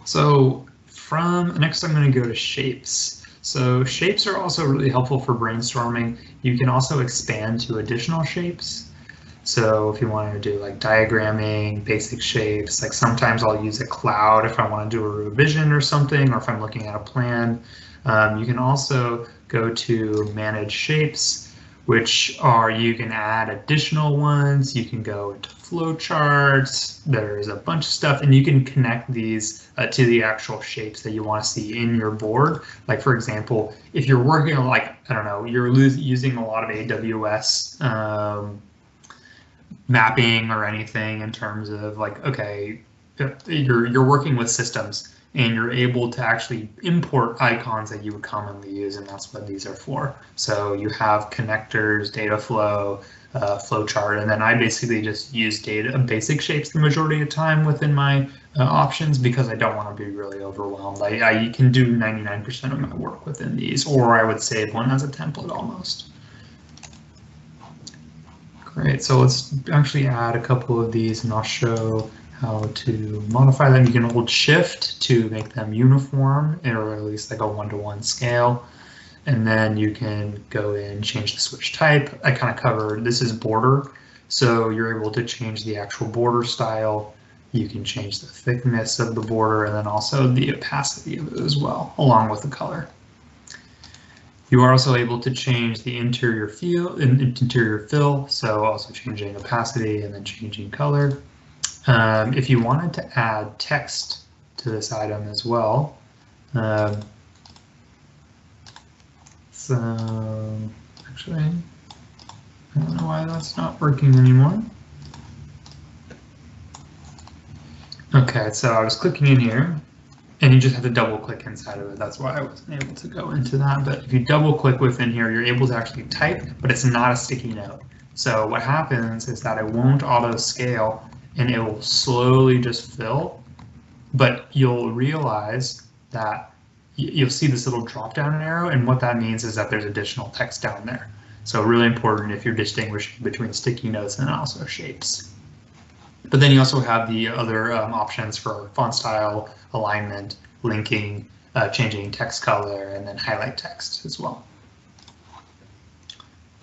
So next I'm going to go to shapes. So shapes are also really helpful for brainstorming. You can also expand to additional shapes. So if you want to do like diagramming, basic shapes, like sometimes I'll use a cloud if I want to do a revision or something, or if I'm looking at a plan. You can also go to manage shapes, which are, you can add additional ones. You can go into flowcharts. There's a bunch of stuff, and you can connect these to the actual shapes that you want to see in your board. Like for example, if you're working on, like, I don't know, you're using a lot of AWS mapping or anything in terms of like, okay, you're working with systems and you're able to actually import icons that you would commonly use, and that's what these are for. So you have connectors, data flow, flowchart, and then I basically just use basic shapes the majority of the time within my options because I don't want to be really overwhelmed. I can do 99% of my work within these, or I would save one as a template almost. Great, so let's actually add a couple of these and I'll show how to modify them. You can hold Shift to make them uniform, or at least like a 1-to-1 scale. And then you can go in, change the switch type. I kind of covered, this is border. So you're able to change the actual border style. You can change the thickness of the border and then also the opacity of it as well, along with the color. You are also able to change the interior fill, so also changing opacity and then changing color. If you wanted to add text to this item as well, so actually, I don't know why that's not working anymore. Okay, so I was clicking in here, and you just have to double click inside of it. That's why I wasn't able to go into that. But if you double click within here, you're able to actually type, but it's not a sticky note. So what happens is that it won't auto scale and it will slowly just fill, but you'll realize that you'll see this little drop down arrow, and what that means is that there's additional text down there. So really important if you're distinguishing between sticky notes and also shapes. But then you also have the other options for font style, alignment, linking, changing text color, and then highlight text as well.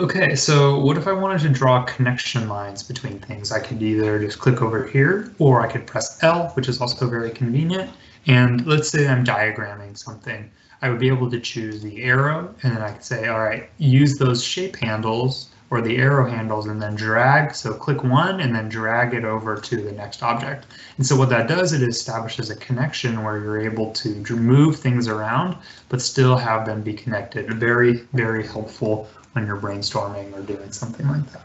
Okay, so what if I wanted to draw connection lines between things? I could either just click over here, or I could press L, which is also very convenient. And let's say I'm diagramming something. I would be able to choose the arrow, and then I could say, all right, use those shape handles or the arrow handles and then drag. So click one and then drag it over to the next object. And so what that does, it establishes a connection where you're able to move things around, but still have them be connected. Very, very helpful when you're brainstorming or doing something like that.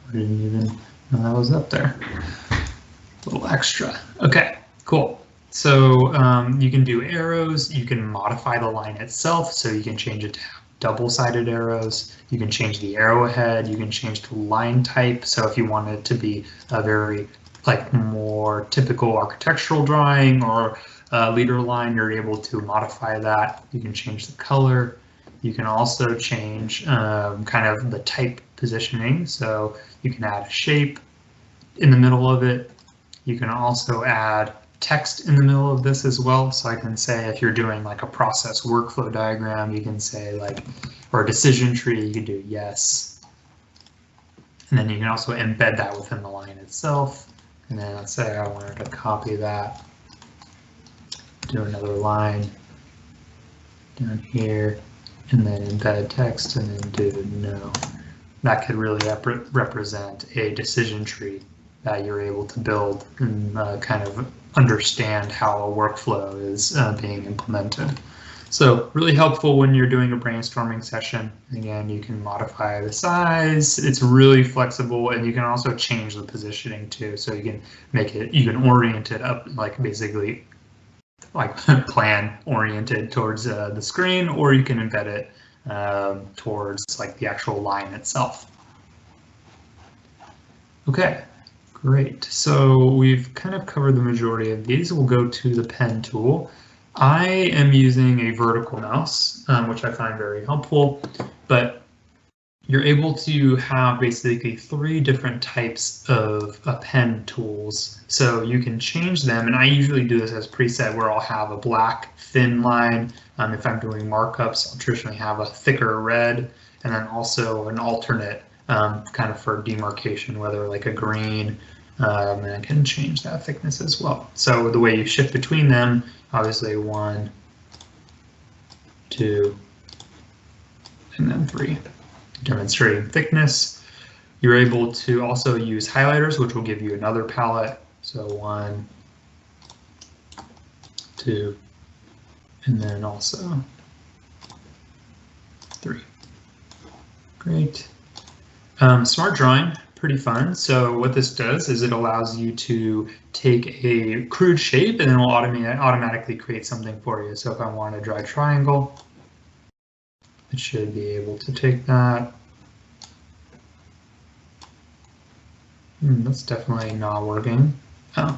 I didn't even know that was up there. A little extra. Okay, cool. So you can do arrows, you can modify the line itself, so you can change it to have double-sided arrows. You can change the arrowhead, you can change the line type. So if you want it to be a very more typical architectural drawing or leader line, you're able to modify that. You can change the color. You can also change kind of the type positioning. So you can add a shape in the middle of it. You can also add text in the middle of this as well. So I can say if you're doing like a process workflow diagram, you can say like, or a decision tree, you can do yes. And then you can also embed that within the line itself. And then let's say I wanted to copy that, do another line down here, and then embed text and then do no. That could really represent a decision tree that you're able to build and kind of understand how a workflow is being implemented. So really helpful when you're doing a brainstorming session. Again, you can modify the size. It's really flexible, and you can also change the positioning too. So you can make it, you can orient it up like basically like plan oriented towards the screen, or you can embed it towards like the actual line itself. Okay. Great, so we've kind of covered the majority of these. We'll go to the pen tool. I am using a vertical mouse, which I find very helpful, but you're able to have basically 3 different types of pen tools. So you can change them, and I usually do this as preset where I'll have a black thin line. If I'm doing markups, I'll traditionally have a thicker red, and then also an alternate kind of for demarcation, whether like a green, and I can change that thickness as well. So the way you shift between them, obviously 1, 2, and then 3. Demonstrating thickness. You're able to also use highlighters, which will give you another palette. So 1, 2, and then also 3. Great. Smart drawing, pretty fun. So what this does is it allows you to take a crude shape and then it will automatically create something for you. So if I want to draw a triangle, it should be able to take that. That's definitely not working. Oh.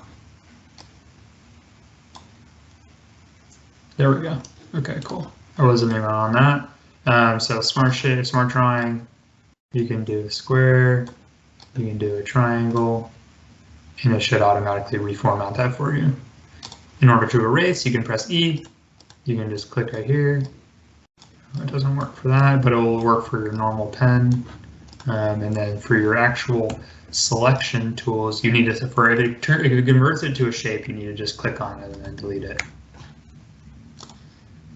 There we go. Okay, cool. I wasn't even on that. So smart shape, smart drawing. You can do a square, you can do a triangle, and it should automatically reformat that for you. In order to erase, you can press E. You can just click right here. It doesn't work for that, but it will work for your normal pen. And then for your actual selection tools, you need to, if it converts it to a shape, you need to just click on it and then delete it.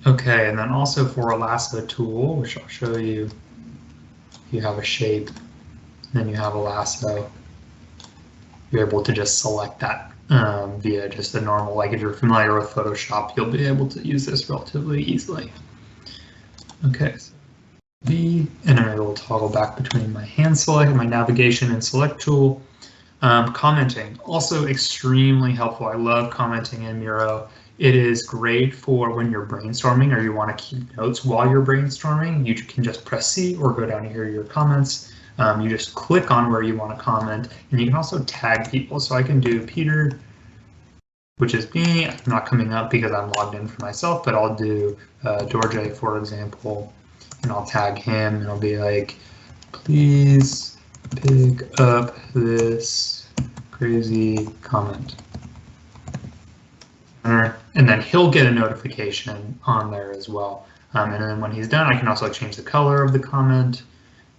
Okay, and then also for a lasso tool, which I'll show you, you have a shape, then you have a lasso. You're able to just select that via just a normal, like if you're familiar with Photoshop, you'll be able to use this relatively easily. Okay, so B, and I'm able to toggle back between my hand select, my navigation and select tool. Commenting, also extremely helpful. I love commenting in Miro. It is great for when you're brainstorming or you want to keep notes while you're brainstorming. You can just press C or go down here to your comments. You just click on where you want to comment, and you can also tag people. So I can do Peter, which is me. I'm not coming up because I'm logged in for myself, but I'll do George, for example, and I'll tag him and I'll be like, please pick up this crazy comment. And then he'll get a notification on there as well. And then when he's done, I can also change the color of the comment.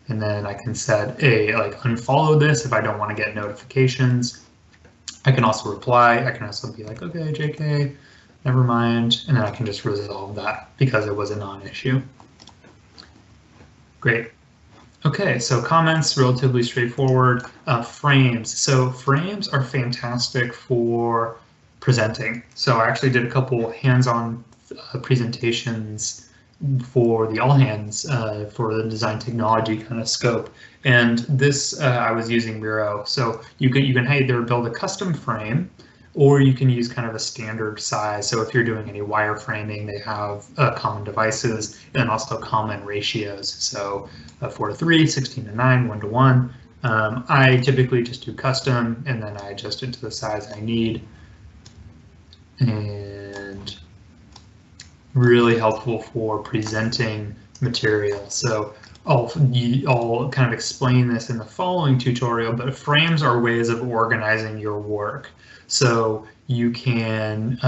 And then I can set a unfollow this if I don't want to get notifications. I can also reply. I can also be like, okay, JK, never mind. And then I can just resolve that because it was a non-issue. Great. Okay, so comments, relatively straightforward. Frames. So frames are fantastic for presenting. So I actually did a couple hands-on presentations for the all hands for the design technology kind of scope, and this I was using Miro. So you can either build a custom frame, or you can use kind of a standard size. So if you're doing any wireframing, they have common devices and also common ratios. So 4:3, 16:9, 1:1. I typically just do custom, and then I adjust it to the size I need. And really helpful for presenting material. So I'll kind of explain this in the following tutorial, but frames are ways of organizing your work. So you can,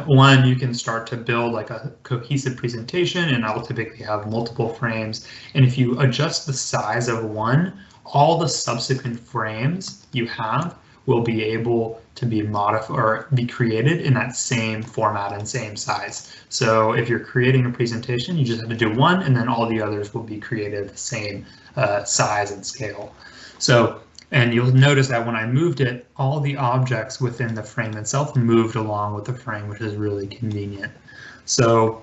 one, you can start to build like a cohesive presentation, and I'll typically have multiple frames. And if you adjust the size of one, all the subsequent frames you have will be able to be modified or be created in that same format and same size. So if you're creating a presentation, you just have to do one, and then all the others will be created the same size and scale. So, and you'll notice that when I moved it, all the objects within the frame itself moved along with the frame, which is really convenient. So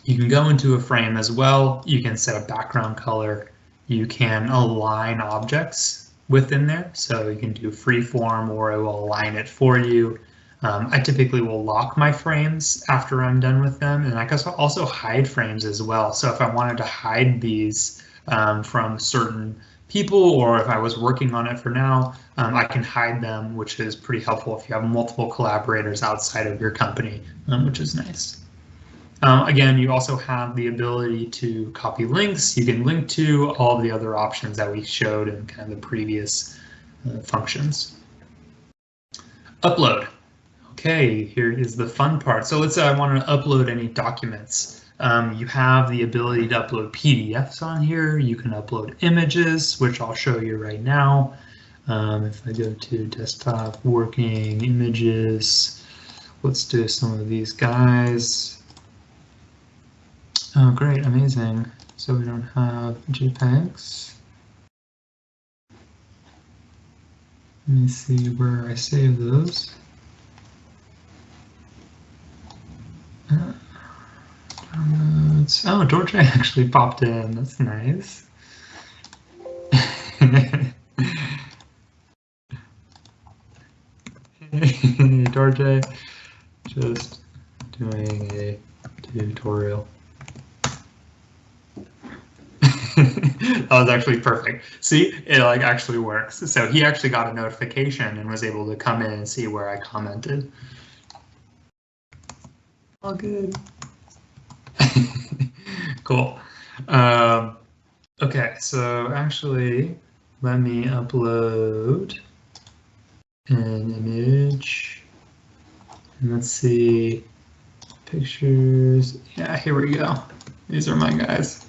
you can go into a frame as well. You can set a background color. You can align objects within there, so you can do freeform or it will align it for you. I typically will lock my frames after I'm done with them, and I can also hide frames as well. So if I wanted to hide these from certain people, or if I was working on it for now, I can hide them, which is pretty helpful if you have multiple collaborators outside of your company, which is nice. Again, you also have the ability to copy links. You can link to all of the other options that we showed in kind of the previous functions. Upload. Okay, here is the fun part. So let's say I want to upload any documents. You have the ability to upload PDFs on here. You can upload images, which I'll show you right now. If I go to desktop, working images, let's do some of these guys. Oh, great, amazing. So we don't have JPEGs. Let me see where I save those. Oh, Georgia actually popped in. That's nice. Georgia, just doing a tutorial. That was actually perfect. See, it like actually works. So he actually got a notification and was able to come in and see where I commented. All good. Cool. Okay, so actually, let me upload an image. And let's see, pictures. Yeah, here we go. These are my guys.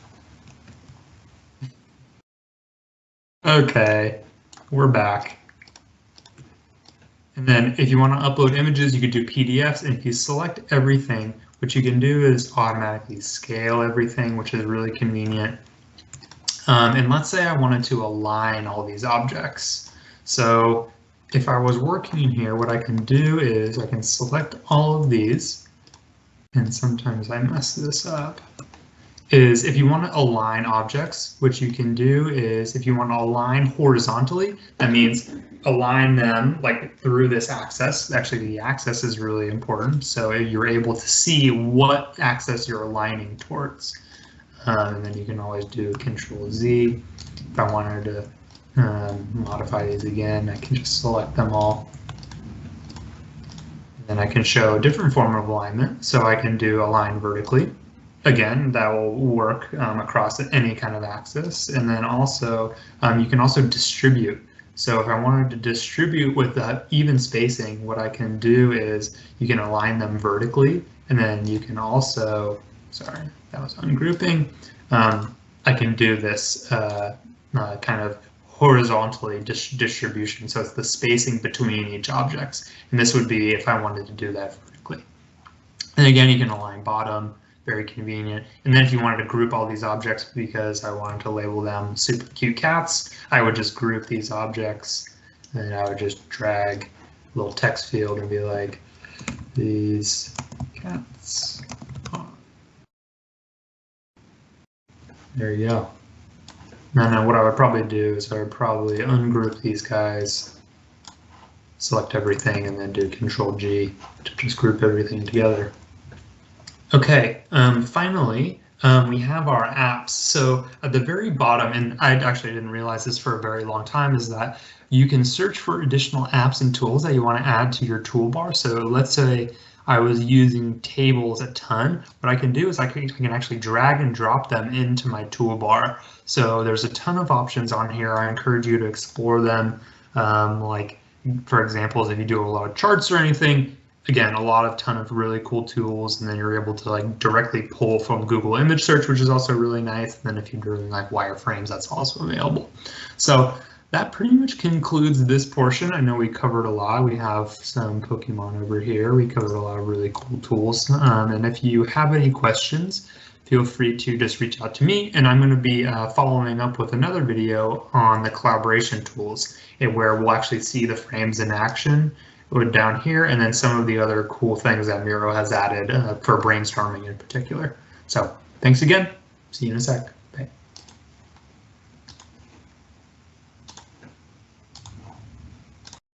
Okay, we're back. And then if you want to upload images, you could do PDFs. And if you select everything, what you can do is automatically scale everything, which is really convenient. And let's say I wanted to align all these objects. So if I was working in here, what I can do is I can select all of these. And sometimes I mess this up. Is if you want to align objects, what you can do is if you want to align horizontally, that means align them like through this axis. Actually, the axis is really important. So you're able to see what axis you're aligning towards. And then you can always do Control Z. If I wanted to modify these again, I can just select them all. And then I can show a different form of alignment. So I can do align vertically. Again, that will work across any kind of axis. And then also, you can also distribute. So if I wanted to distribute with even spacing, what I can do is you can align them vertically. And then you can also, sorry, that was ungrouping. I can do this kind of horizontally distribution. So it's the spacing between each objects. And this would be if I wanted to do that vertically. And again, you can align bottom. Very convenient. And then if you wanted to group all these objects because I wanted to label them super cute cats, I would just group these objects and I would just drag a little text field and be like, these cats are. There you go. And then what I would probably do is I would probably ungroup these guys, select everything, and then do Control G to just group everything together. Okay, finally, we have our apps. So at the very bottom, and I actually didn't realize this for a very long time, is that you can search for additional apps and tools that you want to add to your toolbar. So let's say I was using tables a ton. What I can do is I can actually drag and drop them into my toolbar. So there's a ton of options on here. I encourage you to explore them. Like, for example, if you do a lot of charts or anything, again, a ton of really cool tools, and then you're able to like directly pull from Google image search, which is also really nice. And then if you're doing like wireframes, that's also available. So that pretty much concludes this portion. I know we covered a lot. We have some Pokemon over here. We covered a lot of really cool tools. And if you have any questions, feel free to just reach out to me. And I'm going to be following up with another video on the collaboration tools, where we'll actually see the frames in action down here, and then some of the other cool things that Miro has added for brainstorming in particular. So thanks again. See you in a sec.